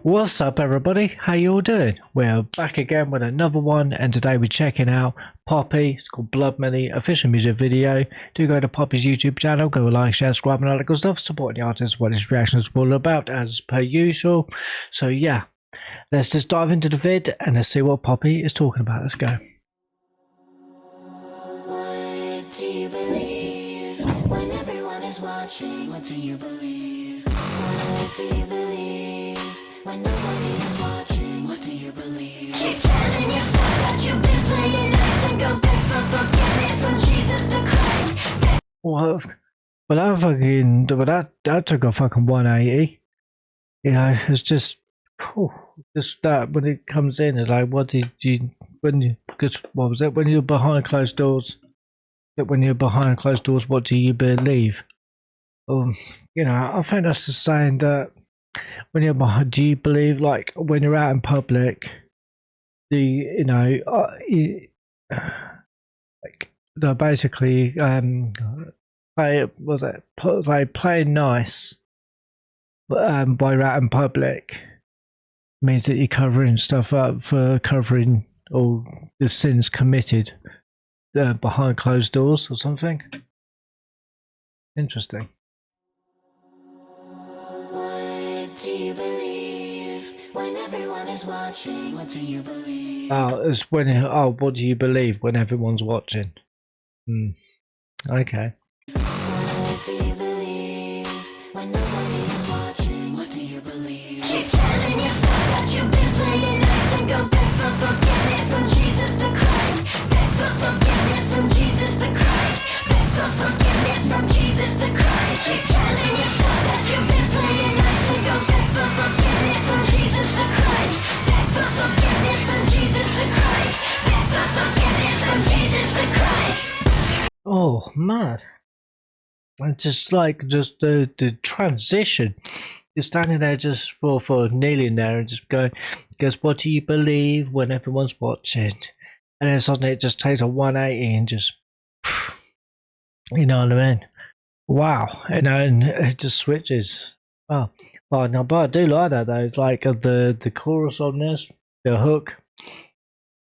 What's up, everybody? How you all doing? We're back again with another one, and today we're checking out Poppy. It's called Blood Money, official music video. Do go to Poppy's YouTube channel, go like, share, subscribe, and all that good stuff. Supporting the artist, what his reactions are all about, as per usual. So yeah, let's just dive into the vid and let's see what Poppy is talking about. Let's go. What do you believe when everyone is watching? What do you believe? What do you believe when nobody is watching? What do you believe? Keep telling yourself that you've been playing nice and go back for forgiveness from Jesus to Christ. That took a fucking 180. You know, it's just that when it comes in, it's like, what did you because what was it when you're behind closed doors? When you're behind closed doors, what do you believe? You know, I think that's the saying that when you're behind, do you believe, like, when you're out in public, do you know, like, they're basically playing nice, but while you're out in public means that you're covering stuff up for covering all the sins committed behind closed doors or something. Interesting. What do you believe when everyone is watching? What do you believe? It's when what do you believe when everyone's watching? Okay. What do you believe when nobody is watching? What do you believe? Keep telling yourself that you've been playing nice and go back for forgiveness from Jesus to Christ. Beg for forgiveness from Jesus to Christ. Beg for forgiveness from Jesus to Christ. Keep telling yourself that you've been playing nice and go back for forgiveness from Jesus to Christ. Beg for forgiveness from Jesus to Christ. Beg for forgiveness from Jesus to Christ. Oh man. And just the transition. You're standing there just for kneeling there and just going, goes, what do you believe when everyone's watching? And then suddenly it just takes a 180 and just, you know what I mean? Wow. You know, and it just switches. Oh, no, but I do like that though. It's like the chorus on this, the hook,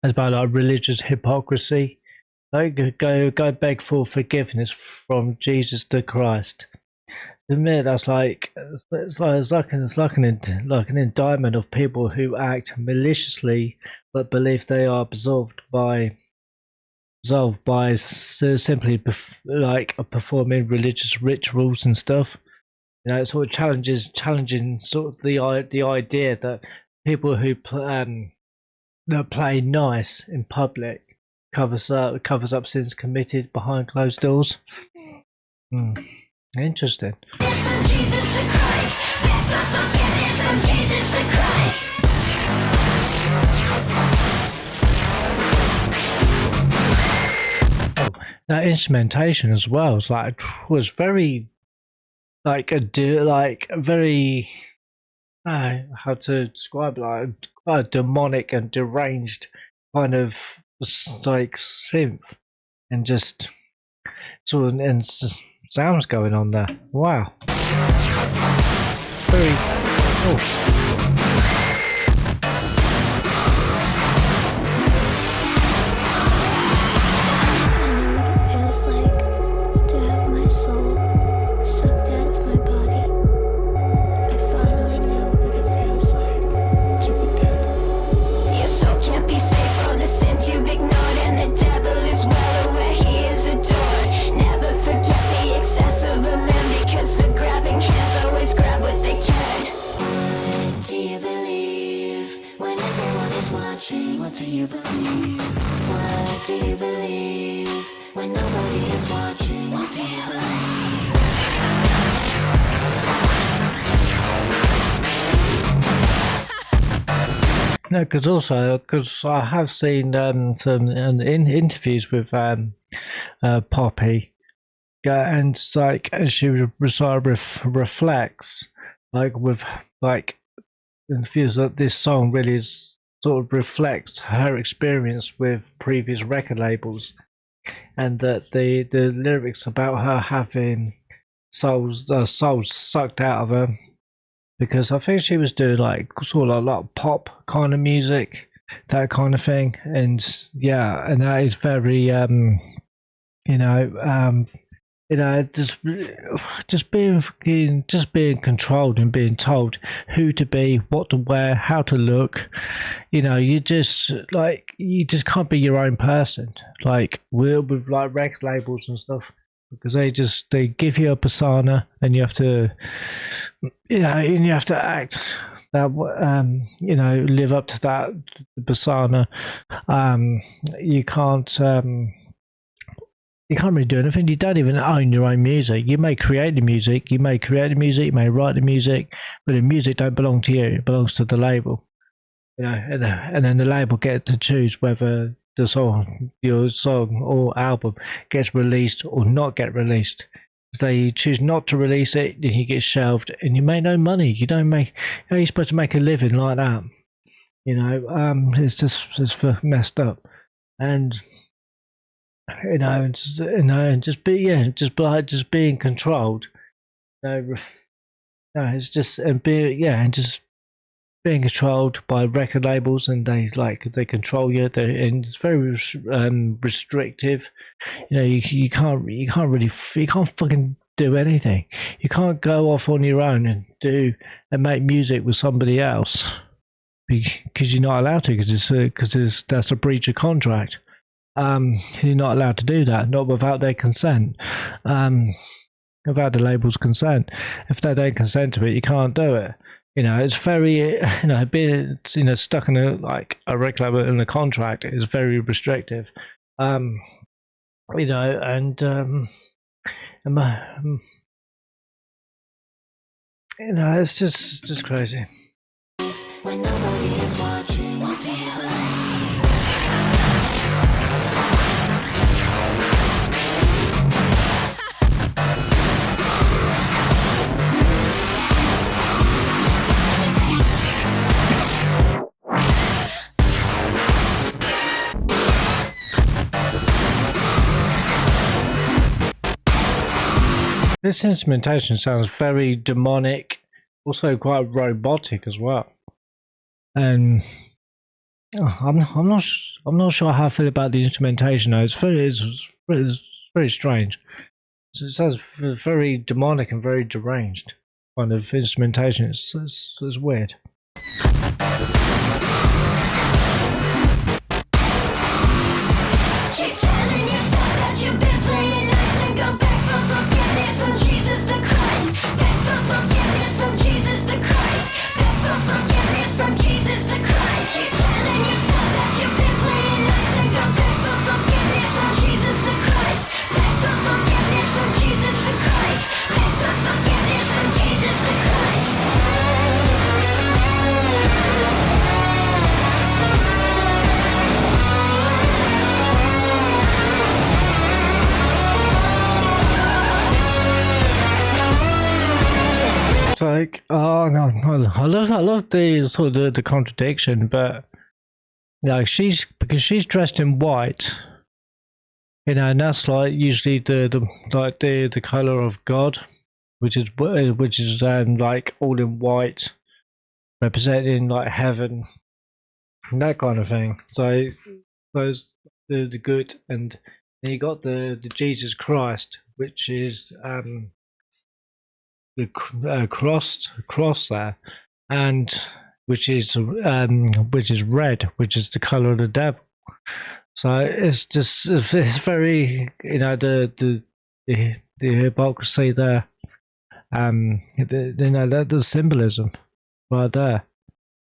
it's about like religious hypocrisy. Like, go beg for forgiveness from Jesus to Christ. To me, that's like an indictment of people who act maliciously but believe they are absolved by simply performing religious rituals and stuff. You know, it sort of challenging sort of the idea that people who that play nice in public covers up sins committed behind closed doors. Interesting. That instrumentation as well was very very how to describe it, like a demonic and deranged kind of like synth and just sort of and sounds going on there. Wow. Very cool. What do you believe? What do you believe when nobody is watching? What do you believe? No, because I have seen some interviews with Poppy, and like she reflects with and feels that this song really is sort of reflects her experience with previous record labels, and that the lyrics about her having souls sucked out of her because I think she was doing like sort of like pop kind of music, that kind of thing, and yeah, and that is very you know, just being controlled and being told who to be, what to wear, how to look. You just can't be your own person. Like with like record labels and stuff, because they give you a persona, and you have to, and you have to act that live up to that persona. You can't. You can't really do anything. You don't even own your own music. You may create the music, you may write the music, but the music don't belong to you. It belongs to the label. And then the label gets to choose whether your song or album gets released or not get released. If they choose not to release it, then you get shelved, and you make no money. You don't make. How are you supposed to make a living like that? It's messed up, and and just being controlled. No, it's just and just being controlled by record labels, and they control you. And it's very restrictive. You can't fucking do anything. You can't go off on your own and make music with somebody else, because you're not allowed to, because that's a breach of contract. You're not allowed to do that, not without their consent, without the label's consent. If they don't consent to it, you can't do it. It's very, being, stuck in a record label in a contract is very restrictive. And it's just crazy. When nobody is watching, what do you believe? This instrumentation sounds very demonic, also quite robotic as well. And I'm not sure how I feel about the instrumentation. Though. It's very strange. It sounds very demonic and very deranged kind of instrumentation. It's weird. Keep telling yourself that you've been playing nice, and go back from forgiveness from Jesus the Christ. Back from forgiveness from Jesus the Christ. Back from forgiveness from Jesus the Christ. Keep telling yourself that you've been playing nice, and go back from forgiveness from Jesus the Christ. Back from forgiveness from Jesus the Christ. Back from forgiveness from Jesus the Christ. It's like, oh no, I love the sort of the contradiction, but because she's dressed in white, and that's like usually the color of God, which is like all in white, representing like heaven, and that kind of thing. So those the good, and then you got the Jesus Christ, which is the cross there, and which is red, which is the color of the devil. So it's very the hypocrisy there. The symbolism right there.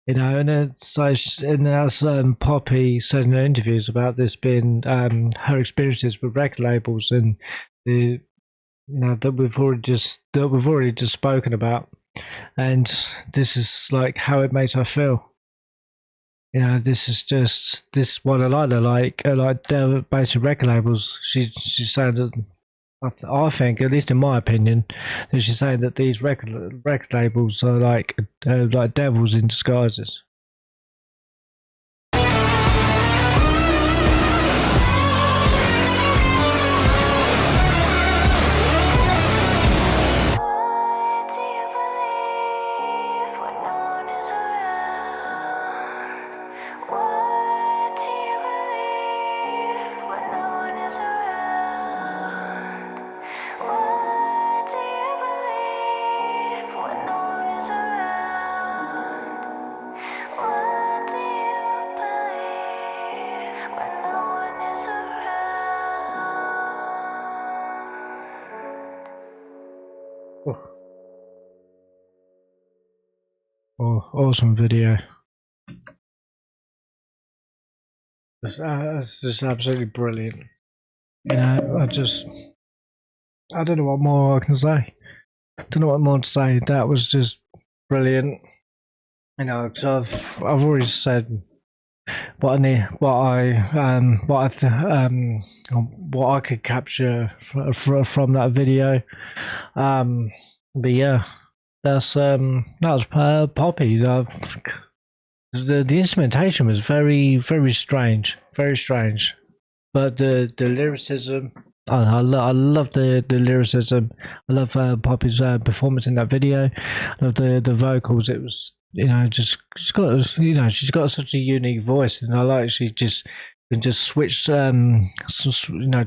And it's like, and as Poppy said in her interviews about this being her experiences with record labels, and the that we've already just spoken about, and this is like how it makes her feel. This is just this what I like the basic record labels. She's saying that I think, at least in my opinion, that she's saying that these record labels are like devils in disguises. What do you believe? awesome video. It's just absolutely brilliant. You know, I don't know what more I can say. Don't know what more to say. That was just brilliant. You know, because I've already said what I need, what I could capture from that video. But yeah, that was Poppy. The instrumentation was very strange, very strange. But the lyricism, I love the lyricism. I love Poppy's performance in that video. I love the vocals. It was, you know, just she's got such a unique voice, and I like she just can just switch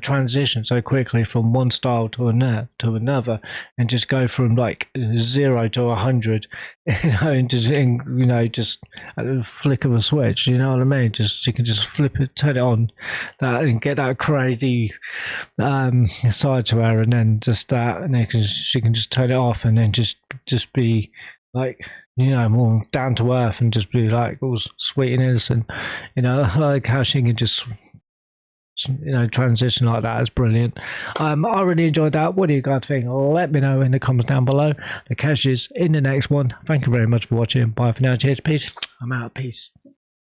transition so quickly from one style to another, and just go from like 0 to 100, just at the flick of a switch. You know what I mean? Just you can just flip it, turn it on, that, and get that crazy side to her, and then just that, and then she can just turn it off, and then just be like, you know, more down to earth, and just be like all sweet and innocent. You know, like how she can just, you know, transition like that is brilliant. I really enjoyed that. What do you guys think? Let me know in the comments down below. The catch is in the next one. Thank you very much for watching. Bye for now. Cheers. Peace. I'm out. Peace.